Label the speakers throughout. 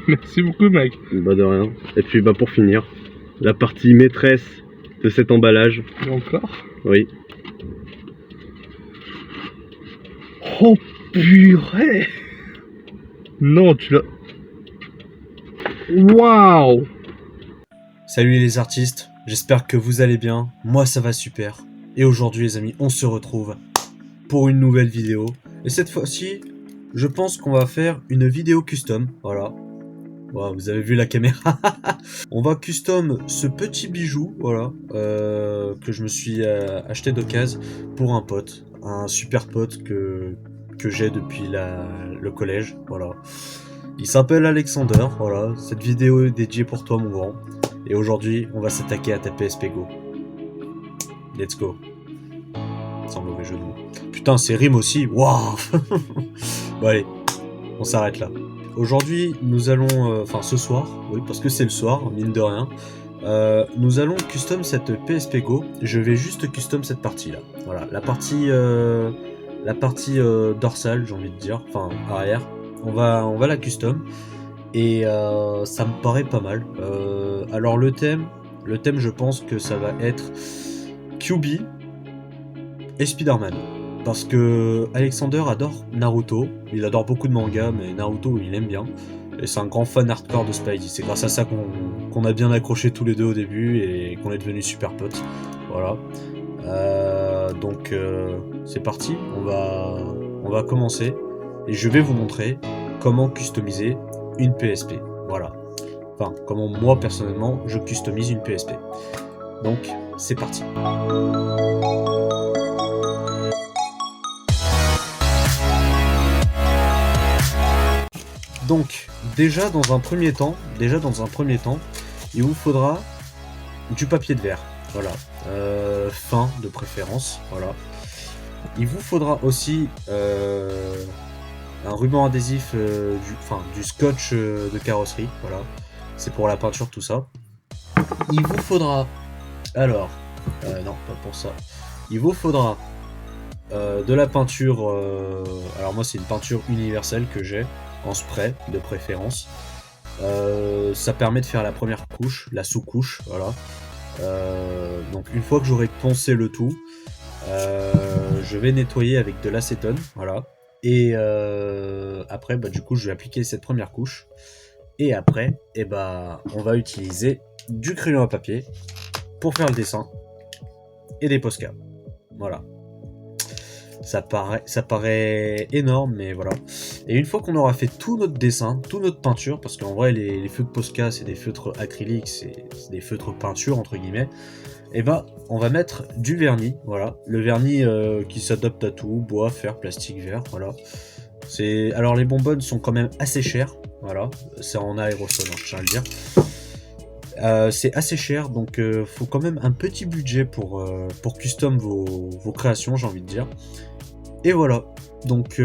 Speaker 1: Merci beaucoup, mec.
Speaker 2: Bah de rien. Et puis bah pour finir, la partie maîtresse de cet emballage.
Speaker 1: Et encore.
Speaker 2: Oui.
Speaker 1: Oh purée. Non, tu l'as... Waouh.
Speaker 3: Salut les artistes, j'espère que vous allez bien, moi ça va super. Et aujourd'hui les amis, on se retrouve pour une nouvelle vidéo. Et cette fois-ci, je pense qu'on va faire une vidéo custom, voilà. Wow, vous avez vu la caméra. On va custom ce petit bijou, voilà, que je me suis acheté d'occasion pour un pote. Un super pote que j'ai depuis le collège, voilà. Il s'appelle Alexander, voilà. Cette vidéo est dédiée pour toi mon grand. Et aujourd'hui, on va s'attaquer à ta PSP Go. Let's go. Sans mauvais jeu de mots. Putain, c'est rime aussi. Waouh. Bon allez, on s'arrête là. Aujourd'hui, nous allons... Enfin, ce soir, oui, parce que c'est le soir, mine de rien. Nous allons custom cette PSP Go. Je vais juste custom cette partie-là. Voilà, la partie dorsale, j'ai envie de dire. Enfin, arrière. On va la custom. Et ça me paraît pas mal. Alors le thème, je pense que ça va être QB et Spider-Man. Parce que Alexander adore Naruto, il adore beaucoup de mangas, mais Naruto il aime bien. Et c'est un grand fan hardcore de Spidey. C'est grâce à ça qu'on a bien accroché tous les deux au début et qu'on est devenus super potes. Voilà. Donc c'est parti, on va commencer. Et je vais vous montrer comment customiser une PSP, voilà. Enfin, comment moi personnellement je customise une PSP. Donc, c'est parti. Donc, déjà dans un premier temps, il vous faudra du papier de verre, voilà, fin de préférence, voilà. Il vous faudra aussi un ruban adhésif, du scotch de carrosserie, voilà. C'est pour la peinture, tout ça. Il vous faudra, alors, non, pas pour ça. Il vous faudra de la peinture, alors moi c'est une peinture universelle que j'ai, en spray de préférence. Ça permet de faire la première couche, la sous-couche, voilà. Donc une fois que j'aurai poncé le tout, je vais nettoyer avec de l'acétone, voilà. Et après, bah, du coup, je vais appliquer cette première couche. Et après, on va utiliser du crayon à papier pour faire le dessin et des Posca. Voilà. Ça paraît énorme, mais voilà. Et une fois qu'on aura fait tout notre dessin, toute notre peinture, parce qu'en vrai, les feutres Posca, c'est des feutres acryliques, c'est des feutres peinture, entre guillemets. Et on va mettre du vernis, voilà, le vernis qui s'adapte à tout, bois, fer, plastique, verre, voilà. Alors les bonbonnes sont quand même assez chères, voilà, c'est en aérosol, hein, je tiens à le dire. C'est assez cher, donc faut quand même un petit budget pour custom vos créations, j'ai envie de dire. Et voilà, donc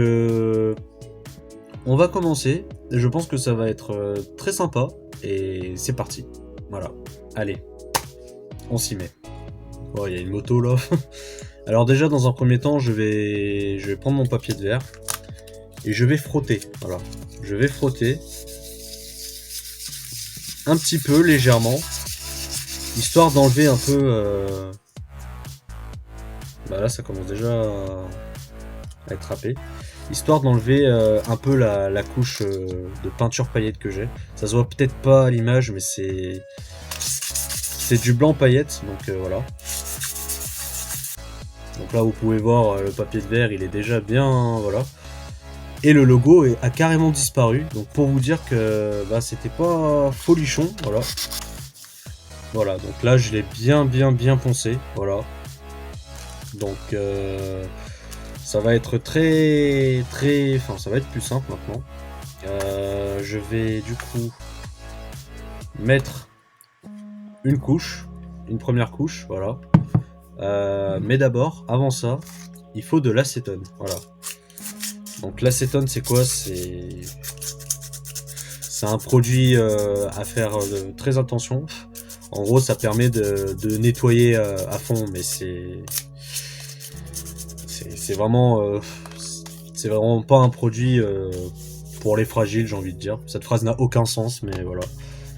Speaker 3: on va commencer, je pense que ça va être très sympa, et c'est parti, voilà, allez. On s'y met. Oh, il y a une moto là. Alors déjà, dans un premier temps, je vais prendre mon papier de verre et je vais frotter. Voilà, je vais frotter un petit peu, légèrement, histoire d'enlever un peu. Bah là, ça commence déjà à être râpé. Histoire d'enlever un peu la couche de peinture paillette que j'ai. Ça se voit peut-être pas à l'image, mais c'est du blanc paillette, donc voilà. Donc là vous pouvez voir le papier de verre, il est déjà bien, voilà. Et le logo a carrément disparu, donc pour vous dire que c'était pas folichon, voilà. Voilà, donc là je l'ai bien poncé, voilà. Donc ça va être enfin ça va être plus simple maintenant. Je vais du coup mettre une première couche, voilà. Mais d'abord, avant ça, il faut de l'acétone, voilà. Donc l'acétone, c'est quoi? C'est un produit à faire très attention. En gros, ça permet de nettoyer à fond, mais c'est vraiment pas un produit pour les fragiles, j'ai envie de dire. Cette phrase n'a aucun sens, mais voilà.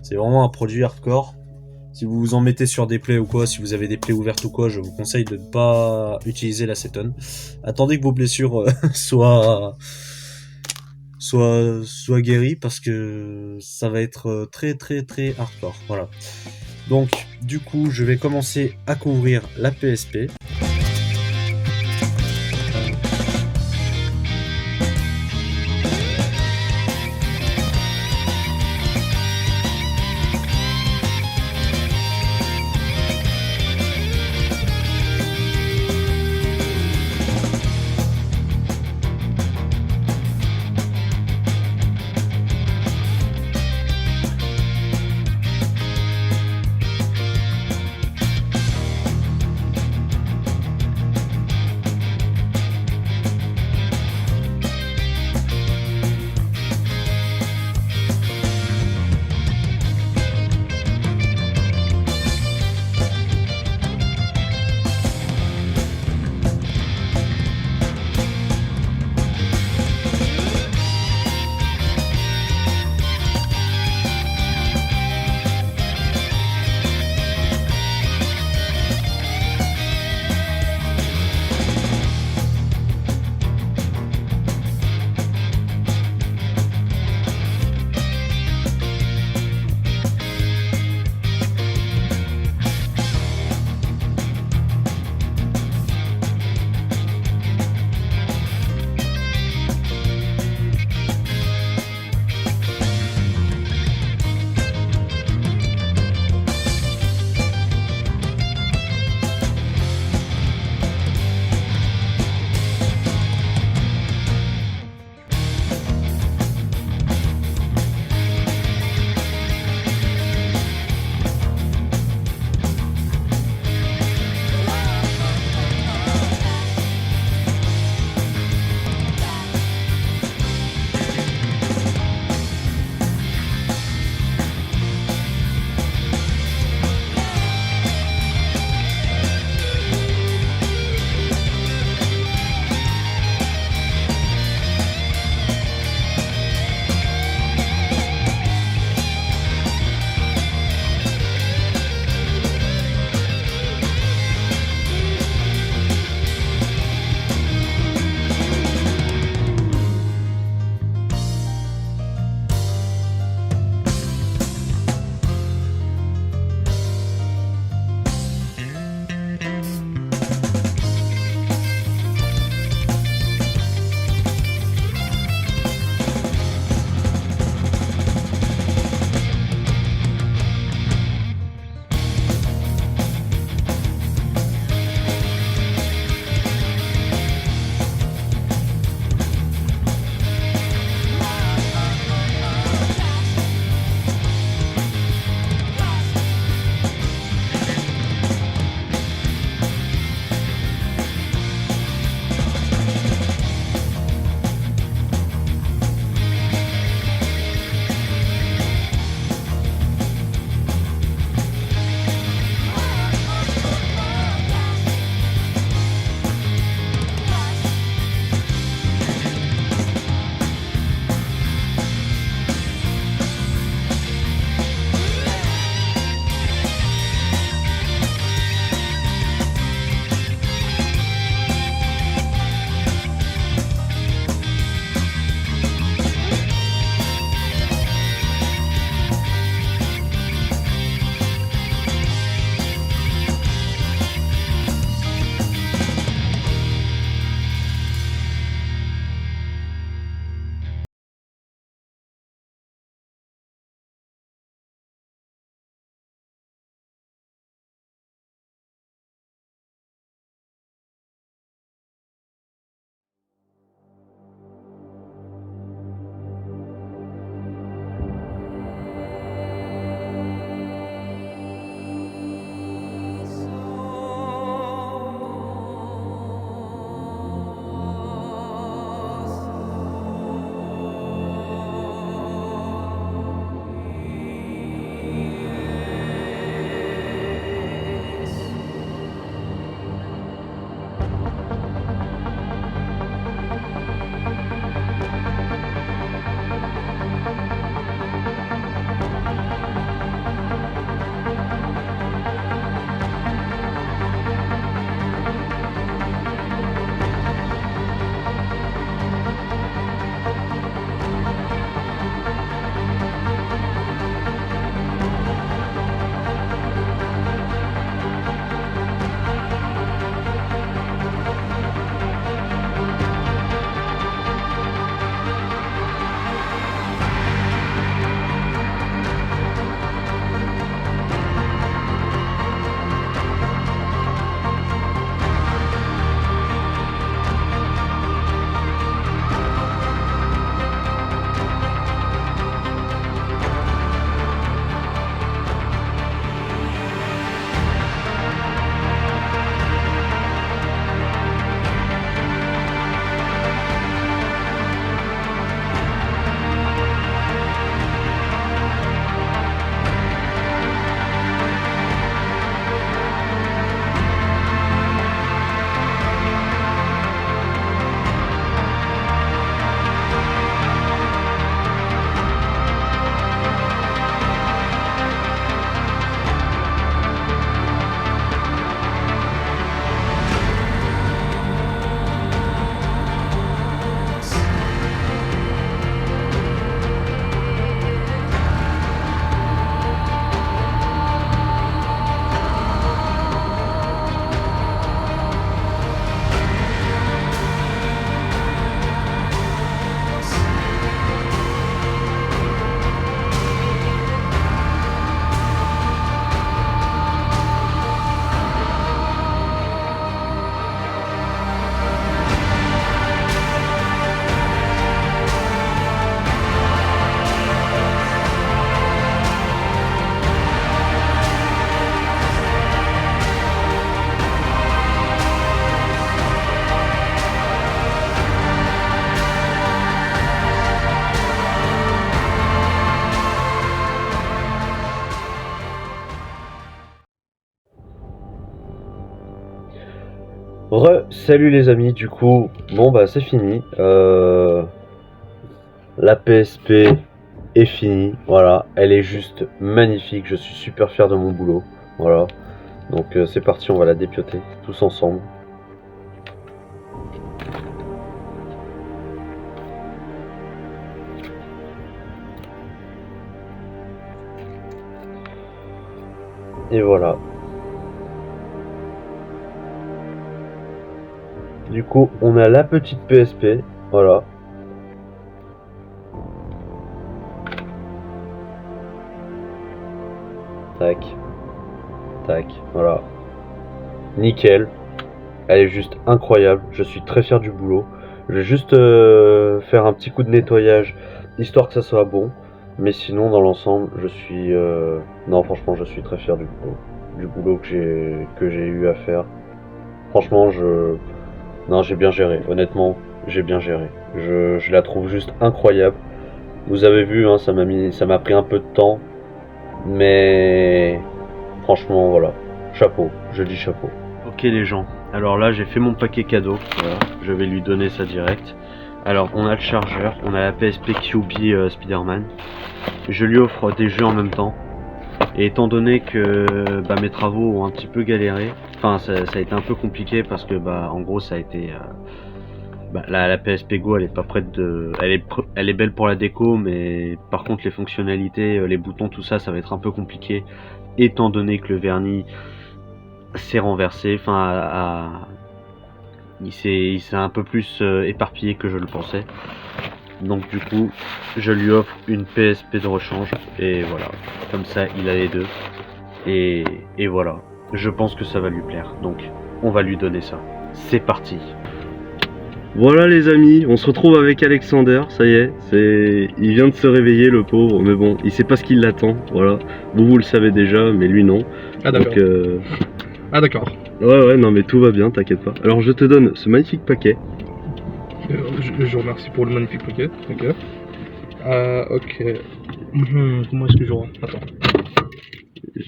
Speaker 3: C'est vraiment un produit hardcore. Si vous vous en mettez sur des plaies ou quoi, si vous avez des plaies ouvertes ou quoi, je vous conseille de ne pas utiliser l'acétone. Attendez que vos blessures soient guéries, parce que ça va être très très très hardcore. Voilà. Donc, du coup, je vais commencer à couvrir la PSP.
Speaker 2: Salut les amis, du coup, bon bah c'est fini. La PSP est finie, voilà, elle est juste magnifique, je suis super fier de mon boulot, voilà. Donc c'est parti, on va la dépioter tous ensemble. Et voilà. Du coup, on a la petite PSP, voilà. Tac. Tac, voilà. Nickel. Elle est juste incroyable, je suis très fier du boulot. Je vais juste faire un petit coup de nettoyage, histoire que ça soit bon. Mais sinon, dans l'ensemble, je suis... Non, franchement, je suis très fier du boulot que j'ai eu à faire. Franchement, Non, j'ai bien géré, honnêtement, j'ai bien géré. Je la trouve juste incroyable. Vous avez vu, hein, ça m'a pris un peu de temps. Mais franchement, voilà, chapeau, je dis chapeau. Ok les gens, alors là j'ai fait mon paquet cadeau, voilà, je vais lui donner ça direct. Alors on a le chargeur, on a la PSP QB Spider-Man. Je lui offre des jeux en même temps. Et étant donné que mes travaux ont un petit peu galéré, enfin ça a été un peu compliqué parce que en gros ça a été... la PSP Go elle est pas prête de... Elle est belle pour la déco, mais par contre les fonctionnalités, les boutons, tout ça, ça va être un peu compliqué. Étant donné que le vernis s'est renversé, il s'est un peu plus éparpillé que je le pensais. Donc du coup, je lui offre une PSP de rechange, et voilà. Comme ça, il a les deux. Et voilà. Je pense que ça va lui plaire, donc on va lui donner ça. C'est parti. Voilà les amis, on se retrouve avec Alexander, ça y est, il vient de se réveiller le pauvre, mais bon, il sait pas ce qui l'attend, voilà. Vous le savez déjà, mais lui non.
Speaker 1: Ah d'accord.
Speaker 2: Donc,
Speaker 1: Ah d'accord.
Speaker 2: Ouais, non mais tout va bien, t'inquiète pas. Alors je te donne ce magnifique paquet.
Speaker 1: Je vous remercie pour le magnifique paquet, ok. Ok. Comment est-ce que je rends? Attends.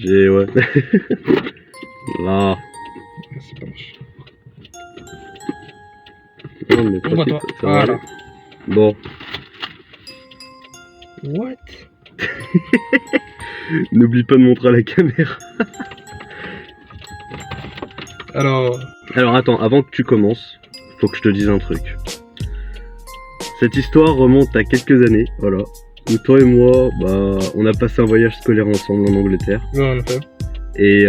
Speaker 2: Ouais. Là.
Speaker 1: C'est pas moche.
Speaker 2: Non, mais
Speaker 1: Ouvre-toi.
Speaker 2: t'inquiète, ça va
Speaker 1: Voilà.
Speaker 2: aller. Bon.
Speaker 1: What?
Speaker 2: N'oublie pas de montrer à la caméra.
Speaker 1: Alors
Speaker 2: attends, avant que tu commences, faut que je te dise un truc. Cette histoire remonte à quelques années, voilà. Où toi et moi, on a passé un voyage scolaire ensemble en Angleterre.
Speaker 1: ouais, en effet.
Speaker 2: Et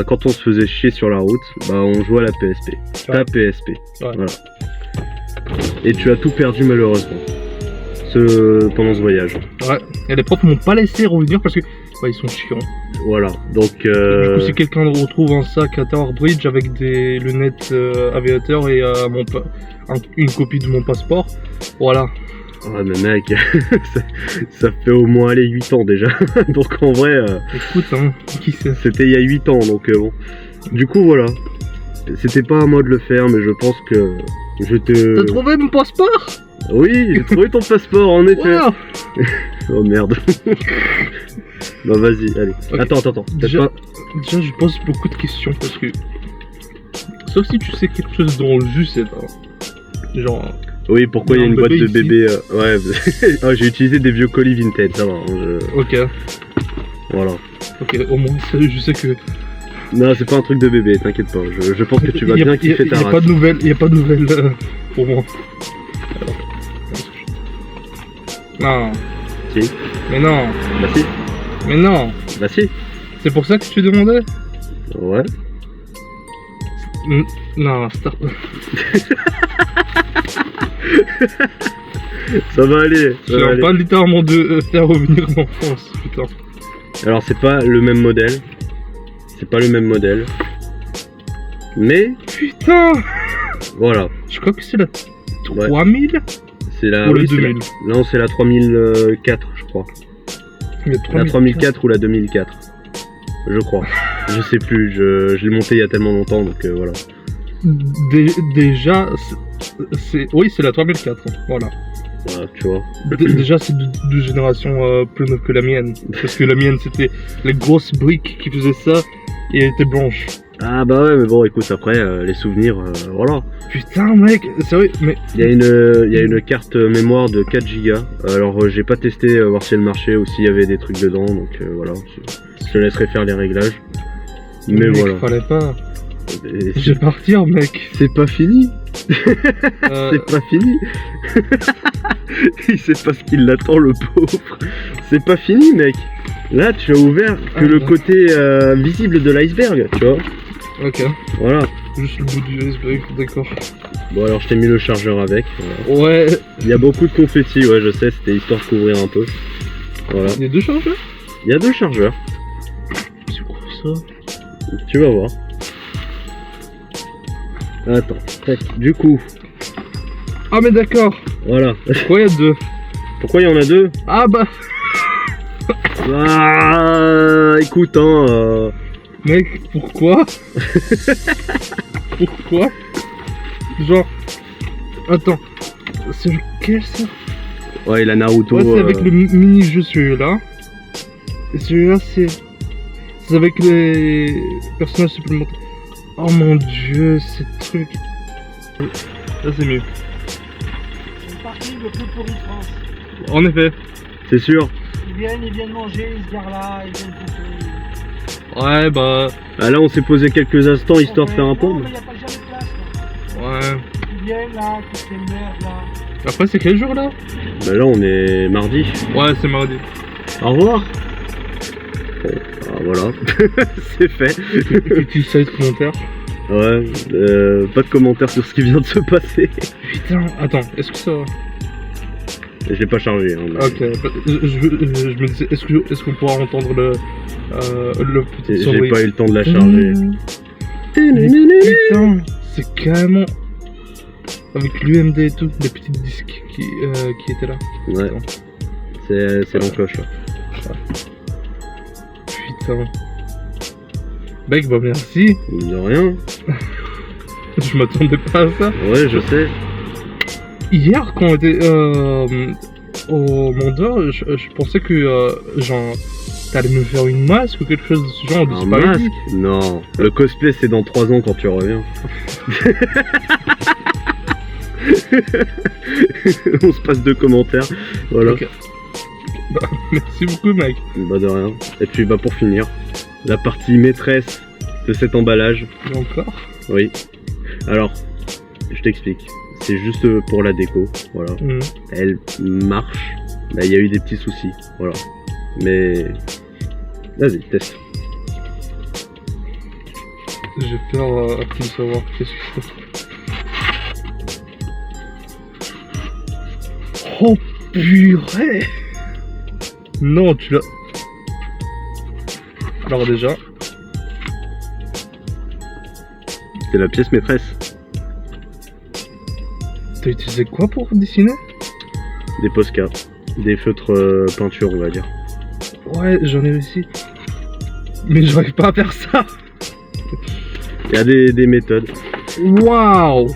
Speaker 2: quand on se faisait chier sur la route, on jouait à la PSP.
Speaker 1: Ouais.
Speaker 2: Ta PSP.
Speaker 1: Ouais.
Speaker 2: Voilà. Et tu as tout perdu malheureusement. Pendant ce voyage.
Speaker 1: Ouais. Et les profs m'ont pas laissé revenir parce que ils sont chiants.
Speaker 2: Voilà. Donc
Speaker 1: Du coup, si quelqu'un retrouve un sac à Tower Bridge avec des lunettes aviateurs et une copie de mon passeport, voilà.
Speaker 2: Ah mais mec, ça fait au moins aller 8 ans déjà. Donc en vrai,
Speaker 1: Écoute, hein, qui sait?
Speaker 2: c'était il y a 8 ans, donc bon. Du coup voilà. C'était pas à moi de le faire, mais je pense que je te...
Speaker 1: T'as trouvé mon passeport?
Speaker 2: Oui, j'ai trouvé ton passeport, en effet.
Speaker 1: Wow.
Speaker 2: Oh merde. Bah vas-y, allez.
Speaker 1: Ok.
Speaker 2: Attends.
Speaker 1: Déjà, je pose beaucoup de questions parce que... Sauf si tu sais quelque chose dont je sais pas. Genre...
Speaker 2: Oui, pourquoi il y a
Speaker 1: un
Speaker 2: une boîte de
Speaker 1: bébé
Speaker 2: bébé ouais, ah, j'ai utilisé des vieux colis vintage, ça va.
Speaker 1: Ok.
Speaker 2: Voilà.
Speaker 1: Ok, au moins je sais que...
Speaker 2: Non, c'est pas un truc de bébé, t'inquiète pas. Je pense que tu vas bien kiffer ta
Speaker 1: Il y a
Speaker 2: race.
Speaker 1: pas de nouvelles pour moi. Alors, non.
Speaker 2: Si.
Speaker 1: Mais non.
Speaker 2: Bah si.
Speaker 1: Mais non.
Speaker 2: Bah si.
Speaker 1: C'est pour ça que tu demandais?
Speaker 2: Ouais.
Speaker 1: Non, stop.
Speaker 2: Ça va aller.
Speaker 1: Je viens pas littéralement de faire revenir l'enfance, putain.
Speaker 2: Alors c'est pas le même modèle. C'est pas le même modèle. Mais
Speaker 1: Putain.
Speaker 2: voilà.
Speaker 1: Je crois que c'est la 3000
Speaker 2: C'est la...
Speaker 1: ou la
Speaker 2: oui, c'est
Speaker 1: 2000.
Speaker 2: Non, c'est la 3004, je crois.
Speaker 1: Il y a
Speaker 2: La 3004 ou la 2004. Je crois. Je sais plus, je l'ai monté il y a tellement longtemps, donc voilà.
Speaker 1: Déjà, oui, c'est la 3004, voilà.
Speaker 2: Voilà, tu vois.
Speaker 1: Déjà, c'est deux générations plus neuves que la mienne. Parce que la mienne, c'était les grosses briques qui faisaient ça et elle était blanche.
Speaker 2: Ah bah ouais, mais bon, écoute, après, les souvenirs, voilà.
Speaker 1: Putain, mec, sérieux, mais.
Speaker 2: Il y a une carte mémoire de 4 Go. Alors, j'ai pas testé voir si elle marchait ou s'il y avait des trucs dedans, donc voilà. Je te laisserai faire les réglages. Mais
Speaker 1: mec,
Speaker 2: voilà.
Speaker 1: fallait pas.
Speaker 2: Et
Speaker 1: Je vais partir, mec.
Speaker 2: c'est pas fini. C'est pas fini. Il sait pas ce qui l'attend, le pauvre. C'est pas fini, mec. Là, tu as ouvert que le côté visible de l'iceberg, tu vois.
Speaker 1: Ok.
Speaker 2: Voilà.
Speaker 1: Juste le bout du iceberg, d'accord.
Speaker 2: Bon, alors je t'ai mis le chargeur avec. Voilà.
Speaker 1: Ouais.
Speaker 2: Il y a beaucoup de confettis, ouais, je sais, c'était histoire de couvrir un peu. Voilà.
Speaker 1: Il y a 2 chargeurs.
Speaker 2: Il y a 2 chargeurs.
Speaker 1: C'est quoi ça?
Speaker 2: Tu vas voir. Attends, tac. Du coup,
Speaker 1: Ah, mais d'accord.
Speaker 2: voilà.
Speaker 1: Pourquoi il y a 2?
Speaker 2: Pourquoi il y en a 2?
Speaker 1: Ah, bah.
Speaker 2: Ah, écoute, hein.
Speaker 1: Mec, pourquoi? Pourquoi? Genre. Attends. C'est lequel ça?
Speaker 2: Ouais, la Naruto.
Speaker 1: Ouais, c'est avec le mini-jeu celui-là. Et celui-là, c'est. C'est avec les personnages supplémentaires. Oh mon dieu, ces trucs. Là, c'est mieux.
Speaker 4: C'est une partie de plus pourri de France.
Speaker 1: En effet.
Speaker 2: C'est sûr.
Speaker 4: Ils viennent manger, ils se garent là, ils viennent bouffer.
Speaker 1: Ouais, bah.
Speaker 2: Ah, là, on s'est posé quelques instants histoire de faire un
Speaker 4: Non,
Speaker 2: pont.
Speaker 4: mais y a pas jamais de place, quoi.
Speaker 1: Ouais.
Speaker 4: Ils viennent là, toutes les merdes là.
Speaker 1: Après, c'est quel jour là?
Speaker 2: Bah là, on est mardi.
Speaker 1: Ouais, c'est mardi.
Speaker 2: Au revoir. Bon, ah, voilà. C'est fait.
Speaker 1: Petit side commentaire.
Speaker 2: Ouais, pas de commentaires sur ce qui vient de se passer.
Speaker 1: Putain, attends, est-ce que ça va?
Speaker 2: Je l'ai pas chargé. Hein, mais-
Speaker 1: Ok, je me disais, est-ce qu'on pourra entendre le petit
Speaker 2: J'ai
Speaker 1: sonnerie?
Speaker 2: pas eu le temps de la charger.
Speaker 1: Putain, c'est carrément avec l'UMD et tout, les petits disques qui étaient là.
Speaker 2: Ouais,
Speaker 1: Putain.
Speaker 2: c'est l'encloche là.
Speaker 1: Putain. Mec, bah merci.
Speaker 2: De rien.
Speaker 1: Je m'attendais pas à ça.
Speaker 2: Ouais, je sais.
Speaker 1: Hier, quand on était au Mondeur, je pensais que genre t'allais me faire une masque ou quelque chose de ce genre.
Speaker 2: Un masque? Non. Le cosplay, c'est dans 3 ans quand tu reviens. On se passe 2 commentaires. Voilà.
Speaker 1: Ok. Bah, merci beaucoup, mec.
Speaker 2: Bah de rien. Et puis bah pour finir, la partie maîtresse de cet emballage.
Speaker 1: Et encore.
Speaker 2: Oui. Alors, je t'explique. C'est juste pour la déco. Voilà.
Speaker 1: Mhm.
Speaker 2: Elle marche. Bah il y a eu des petits soucis. Voilà. Mais vas-y, teste.
Speaker 1: J'ai peur de savoir qu'est-ce que c'est. Oh purée! Non, tu l'as. Alors déjà,
Speaker 2: C'est la pièce maîtresse.
Speaker 1: t'as utilisé quoi pour dessiner?
Speaker 2: Des Posca. Des feutres peinture, on va dire.
Speaker 1: Ouais, j'en ai aussi. Mais j'arrive pas à faire ça.
Speaker 2: Il y a des méthodes.
Speaker 1: Waouh!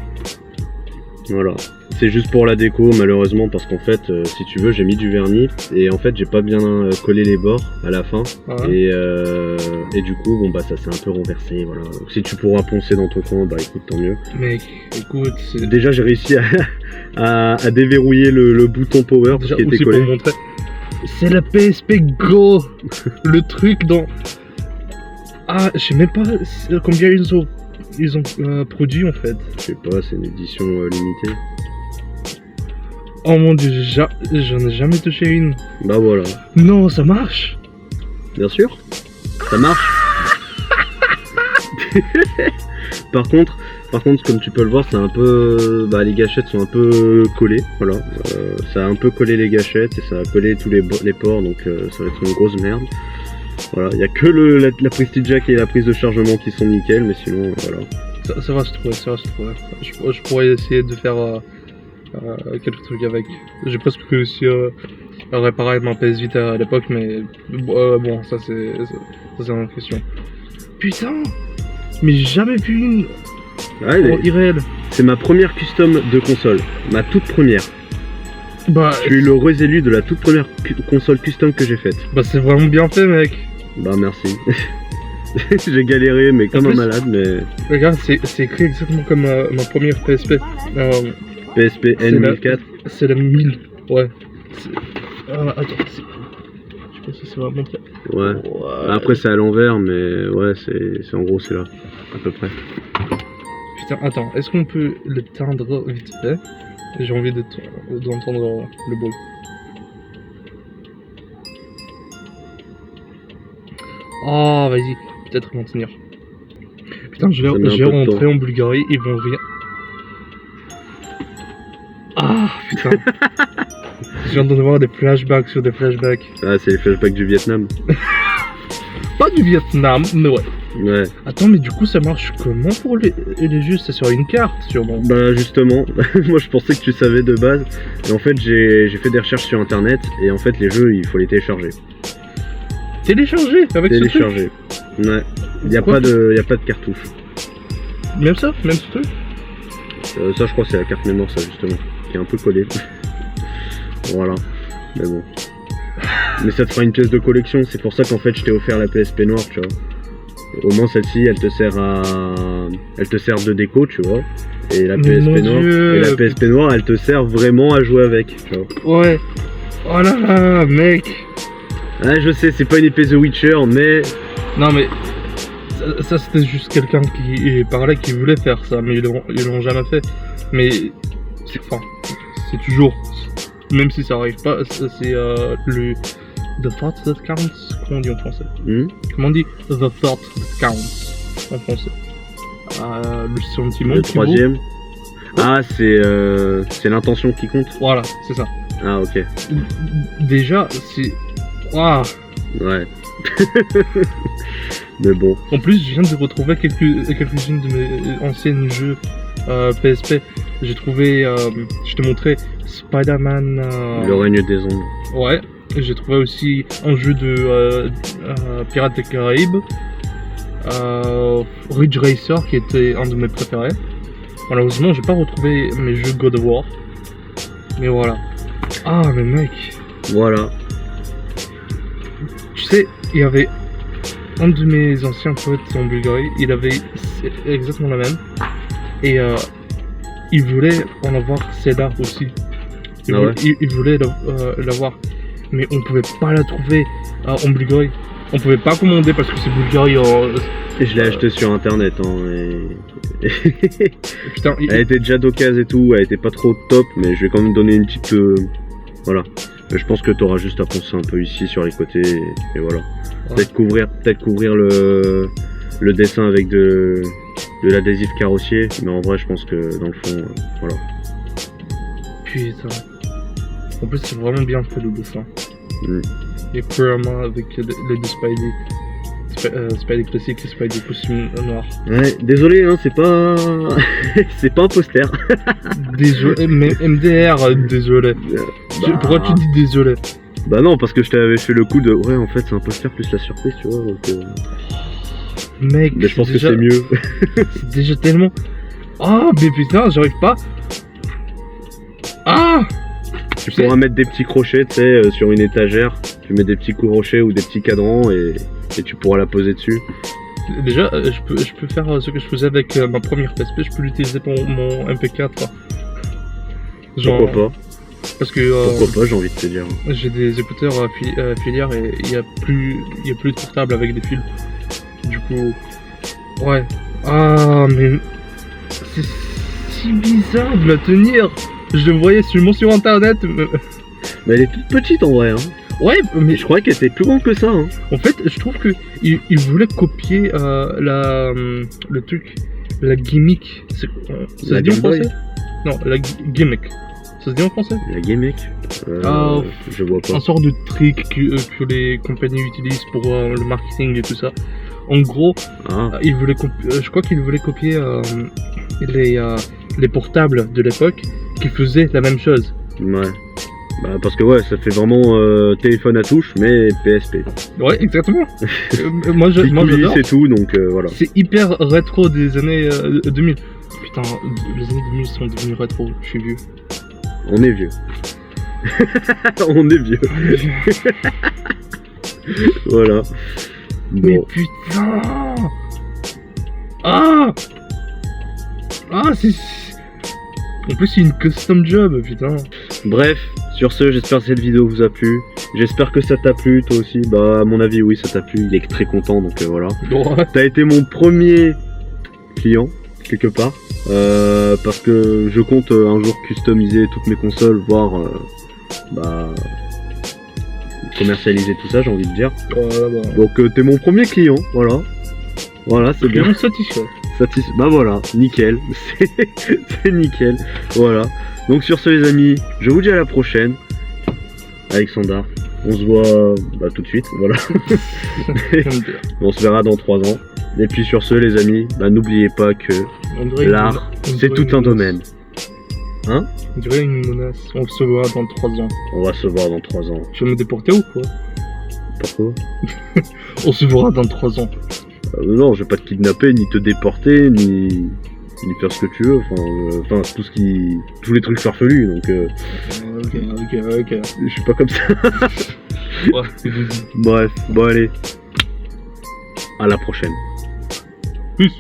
Speaker 2: Voilà. C'est juste pour la déco, malheureusement, parce qu'en fait, si tu veux, j'ai mis du vernis et en fait, j'ai pas bien collé les bords à la fin.
Speaker 1: Ouais.
Speaker 2: Et du coup, bon bah ça s'est un peu renversé. Voilà. Donc, si tu pourras poncer dans ton coin, bah écoute, tant mieux.
Speaker 1: Mec, écoute, c'est
Speaker 2: Déjà, j'ai réussi à déverrouiller le bouton power
Speaker 1: déjà
Speaker 2: qui était
Speaker 1: aussi
Speaker 2: collé.
Speaker 1: pour montrer. C'est la PSP Go! Le truc dans. Ah, je sais même pas combien ils ont produit en fait.
Speaker 2: Je sais pas, c'est une édition limitée.
Speaker 1: Oh mon dieu, j'en ai jamais touché une.
Speaker 2: Bah voilà.
Speaker 1: Non, ça marche.
Speaker 2: Bien sûr, ça marche. Par contre, comme tu peux le voir, c'est un peu, bah, les gâchettes sont un peu collées, voilà. Ça a un peu collé les gâchettes et ça a collé tous les ports, donc ça va être une grosse merde. Voilà, il y a que la prise jack et la prise de chargement qui sont nickel, mais sinon, voilà.
Speaker 1: Ça va se trouver, ça va se trouver. Je pourrais essayer de faire quelques trucs avec. J'ai presque réussi à réparer ma PS Vita à l'époque, mais bon, ça c'est une autre question. Putain, mais j'ai jamais vu une
Speaker 2: Ouais,
Speaker 1: en irréel.
Speaker 2: c'est ma première custom de console, ma toute première.
Speaker 1: Bah,
Speaker 2: Je suis le heureux élu de la toute première console custom que j'ai faite.
Speaker 1: bah c'est vraiment bien fait, mec.
Speaker 2: Bah merci. J'ai galéré, mais comme
Speaker 1: En
Speaker 2: un
Speaker 1: plus-
Speaker 2: malade, mais
Speaker 1: Regarde, c'est écrit exactement comme ma première PSP.
Speaker 2: PSP
Speaker 1: C'est la-
Speaker 2: N1004.
Speaker 1: C'est la 1000. Ouais. Attends, je sais pas si c'est vraiment ça.
Speaker 2: Ouais. Après, c'est à l'envers, mais ouais, c'est en gros, c'est là, à peu près.
Speaker 1: Putain, attends, est-ce qu'on peut l'éteindre vite fait? J'ai envie d'entendre le bruit. Ah, vas-y, peut-être ils vont tenir. Putain, je
Speaker 2: Ça met un
Speaker 1: vais
Speaker 2: peu de
Speaker 1: rentrer
Speaker 2: temps.
Speaker 1: en Bulgarie, ils vont rien. Ah, putain. Je viens de voir des flashbacks sur des flashbacks.
Speaker 2: Ah, c'est les flashbacks du Vietnam.
Speaker 1: Pas du Vietnam, mais ouais.
Speaker 2: Ouais.
Speaker 1: Attends, mais du coup, ça marche comment pour les jeux? C'est sur une carte, sûrement.
Speaker 2: Bah justement, moi je pensais que tu savais de base, et en fait j'ai fait des recherches sur internet, et en fait les jeux il faut les télécharger.
Speaker 1: Télécharger avec ce truc.
Speaker 2: Télécharger. Ouais. Y a
Speaker 1: Quoi
Speaker 2: pas de cartouche.
Speaker 1: Même ça? Même ce truc?
Speaker 2: Ça je crois que c'est la carte mémoire ça justement, qui est un peu collée. Voilà. Mais bon. Mais ça te fera une pièce de collection, c'est pour ça qu'en fait je t'ai offert la PSP noire, tu vois. Au moins celle-ci elle te sert de déco, tu vois. Et la
Speaker 1: Mais
Speaker 2: PSP
Speaker 1: mon
Speaker 2: noire,
Speaker 1: Dieu.
Speaker 2: et la PSP noire elle te sert vraiment à jouer avec, tu vois.
Speaker 1: Ouais. Oh là là, mec.
Speaker 2: Ouais, je sais, c'est pas une épée The Witcher, mais
Speaker 1: Non, mais ça c'était juste quelqu'un qui parlait qui voulait faire ça, mais ils l'ont jamais fait. Mais c'est toujours, même si ça arrive pas, c'est le the thought that counts. Comment on dit en français? Comment on dit the thought that counts en français? Le sentiment.
Speaker 2: le
Speaker 1: qui vaut.
Speaker 2: troisième. Ah, c'est l'intention qui compte.
Speaker 1: Voilà, c'est ça.
Speaker 2: Ah, ok.
Speaker 1: Déjà, c'est. Waouh.
Speaker 2: Ouais. Mais bon.
Speaker 1: En plus, je viens de retrouver quelques-unes de mes anciennes jeux PSP. J'ai trouvé, je te montrais Spider-Man.
Speaker 2: Le règne des ombres.
Speaker 1: Ouais. J'ai trouvé aussi un jeu de Pirates des Caraïbes. Ridge Racer qui était un de mes préférés. Malheureusement, j'ai pas retrouvé mes jeux God of War. Mais voilà. Ah, mais mec.
Speaker 2: Voilà.
Speaker 1: Tu sais, il y avait un de mes anciens potes en Bulgarie, il avait exactement la même. Et il voulait en avoir celle-là aussi. Il voulait l'avoir. Mais on pouvait pas la trouver en Bulgarie. On pouvait pas commander parce que c'est Bulgarie.
Speaker 2: Et je l'ai acheté sur internet. Hein,
Speaker 1: Putain,
Speaker 2: elle était déjà d'occasion et tout, elle était pas trop top, mais je vais quand même donner une petite. Voilà. Mais je pense que t'auras juste à poncer un peu ici sur les côtés et voilà.
Speaker 1: Ouais.
Speaker 2: Peut-être couvrir le dessin avec de l'adhésif carrossier, mais en vrai je pense que dans le fond, voilà.
Speaker 1: Putain. En plus, c'est vraiment bien fait le dessin.
Speaker 2: Mm.
Speaker 1: Et Kurama avec les deux Spidey. Spidey classique et Spidey costume noir.
Speaker 2: Ouais, désolé, hein, c'est pas. c'est pas un poster.
Speaker 1: Désolé, mais MDR, désolé. Pourquoi tu dis désolé?
Speaker 2: Bah non, parce que je t'avais fait le coup de. Ouais, en fait, c'est un poster plus la surprise, tu vois. Donc,
Speaker 1: Mec,
Speaker 2: mais je pense
Speaker 1: déjà,
Speaker 2: que c'est mieux.
Speaker 1: c'est déjà tellement. Ah, mais putain, j'arrive pas. Ah!
Speaker 2: Tu pourras mettre des petits crochets, tu sais, sur une étagère. Tu mets des petits crochets ou des petits cadrans et tu pourras la poser dessus.
Speaker 1: Déjà, je peux faire ce que je faisais avec ma première PSP, je peux l'utiliser pour mon MP4. Genre,
Speaker 2: Pourquoi pas?
Speaker 1: parce que
Speaker 2: Pourquoi pas, j'ai envie de te dire.
Speaker 1: j'ai des écouteurs filières et il y a plus de portable avec des fils. Du coup, ouais. Ah, mais c'est si bizarre de la tenir. Je le voyais seulement sur internet.
Speaker 2: Mais elle est toute petite en vrai, hein.
Speaker 1: Ouais, mais
Speaker 2: Je croyais qu'elle était plus grande que ça, hein.
Speaker 1: en fait, je trouve que il voulait copier le truc, la gimmick. Ça se
Speaker 2: La
Speaker 1: dit en
Speaker 2: Game Boy.
Speaker 1: français? Non, la gimmick. Ça se dit en français?
Speaker 2: La gimmick.
Speaker 1: Ah,
Speaker 2: je vois pas.
Speaker 1: Un sort de trick que les compagnies utilisent pour le marketing et tout ça. En gros,
Speaker 2: Ah,
Speaker 1: je crois qu'il voulait copier les portables de l'époque qui faisaient la même chose.
Speaker 2: ouais. Bah, parce que ouais, ça fait vraiment téléphone à touche, mais PSP.
Speaker 1: Ouais, exactement. Moi
Speaker 2: Petit coulis
Speaker 1: j'adore.
Speaker 2: et tout, donc voilà.
Speaker 1: C'est hyper rétro des années 2000. Putain, les années 2000 sont devenus rétro, je suis vieux.
Speaker 2: On est vieux. On est vieux. Voilà.
Speaker 1: Mais
Speaker 2: Bon,
Speaker 1: putain. Ah. Ah, c'est... En plus, c'est une custom job, putain.
Speaker 2: bref, sur ce, j'espère que cette vidéo vous a plu. J'espère que ça t'a plu, toi aussi. Bah, à mon avis, oui, ça t'a plu. Il est très content, donc voilà.
Speaker 1: Ouais.
Speaker 2: T'as été mon premier client, quelque part. Parce que je compte un jour customiser toutes mes consoles, voire bah, commercialiser tout ça, j'ai envie de dire.
Speaker 1: Voilà, bah.
Speaker 2: Donc t'es mon premier client, voilà. Voilà, c'est bien.
Speaker 1: Client satisfait.
Speaker 2: Bah voilà, nickel. C'est nickel. Voilà. Donc sur ce les amis, je vous dis à la prochaine. Alexandre, on se voit bah, tout de suite, voilà. On se verra dans 3 ans. Et puis sur ce les amis, bah, n'oubliez pas que l'art, c'est tout un domaine. Hein?
Speaker 1: On dirait une menace. On se verra dans 3 ans.
Speaker 2: On va se voir dans 3 ans.
Speaker 1: Tu vas me déporter ou quoi?
Speaker 2: Pourquoi?
Speaker 1: On se verra dans 3 ans.
Speaker 2: Non, je vais pas te kidnapper, ni te déporter, ni faire ce que tu veux. Enfin tous les trucs farfelus. Donc,
Speaker 1: Ok.
Speaker 2: je suis pas comme ça.
Speaker 1: Ouais, c'est des-
Speaker 2: Bref, bon allez. À la prochaine.
Speaker 1: Plus.